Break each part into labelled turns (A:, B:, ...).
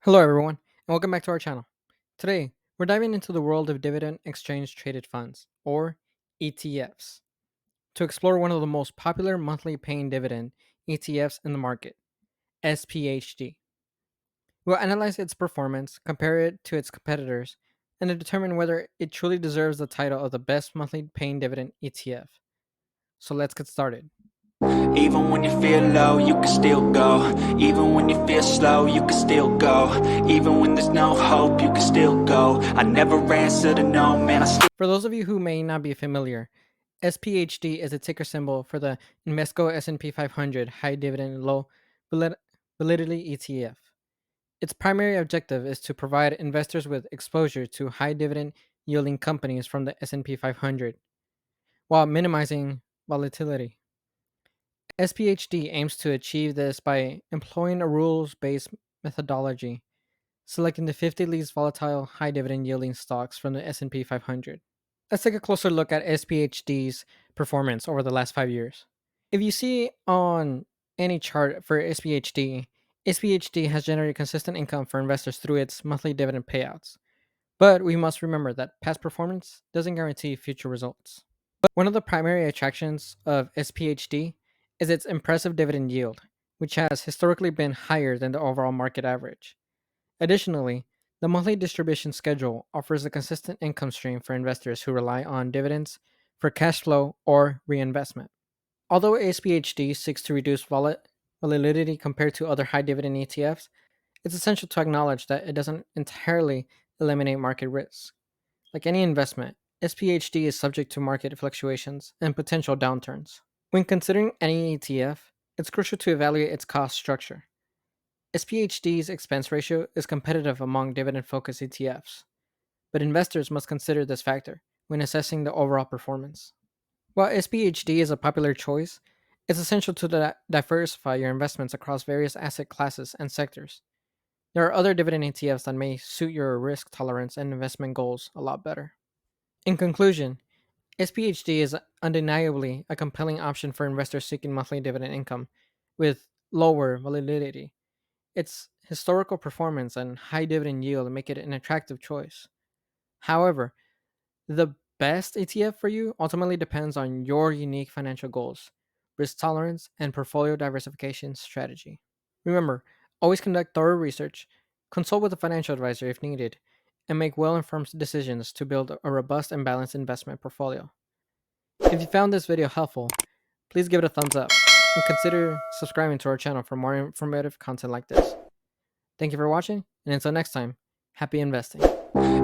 A: Hello, everyone, and welcome back to our channel. Today, we're diving into the world of dividend exchange traded funds, or ETFs, to explore one of the most popular monthly paying dividend ETFs in the market, SPHD. We'll analyze its performance, compare it to its competitors, and determine whether it truly deserves the title of the best monthly paying dividend ETF. So let's get started.
B: Even when you feel low, you can still go. Even when you feel slow, you can still go. Even when there's no hope, you can still go. I never answer to no, man, I still.
A: For those of you who may not be familiar, SPHD is a ticker symbol for the Invesco S&P 500 High Dividend Low Volatility ETF. Its primary objective is to provide investors with exposure to high dividend yielding companies from the S&P 500 while minimizing volatility. SPHD aims to achieve this by employing a rules-based methodology, selecting the 50 least volatile high dividend yielding stocks from the S&P 500. Let's take a closer look at SPHD's performance over the last 5 years. If you see on any chart for SPHD has generated consistent income for investors through its monthly dividend payouts. But we must remember that past performance doesn't guarantee future results. One of the primary attractions of SPHD is its impressive dividend yield, which has historically been higher than the overall market average. Additionally, the monthly distribution schedule offers a consistent income stream for investors who rely on dividends for cash flow or reinvestment. Although SPHD seeks to reduce volatility compared to other high dividend ETFs, it's essential to acknowledge that it doesn't entirely eliminate market risk. Like any investment, SPHD is subject to market fluctuations and potential downturns. When considering any ETF, it's crucial to evaluate its cost structure. SPHD's expense ratio is competitive among dividend focused ETFs, but investors must consider this factor when assessing the overall performance. While SPHD is a popular choice, it's essential to diversify your investments across various asset classes and sectors. There are other dividend ETFs that may suit your risk tolerance and investment goals a lot better. In conclusion, SPHD is undeniably a compelling option for investors seeking monthly dividend income with lower volatility. Its historical performance and high dividend yield make it an attractive choice. However, the best ETF for you ultimately depends on your unique financial goals, risk tolerance, and portfolio diversification strategy. Remember, always conduct thorough research, consult with a financial advisor if needed, and make well informed decisions to build a robust and balanced investment portfolio. If you found this video helpful, please give it a thumbs up and consider subscribing to our channel for more informative content like this. Thank you for watching, and until next time, happy investing.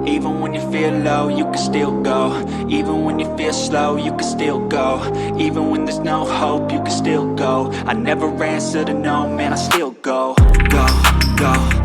B: Even when you feel low, you can still go. Even when you feel slow, you can still go. Even when there's no hope, you can still go. I never answer to no, man, I still go. Go, go.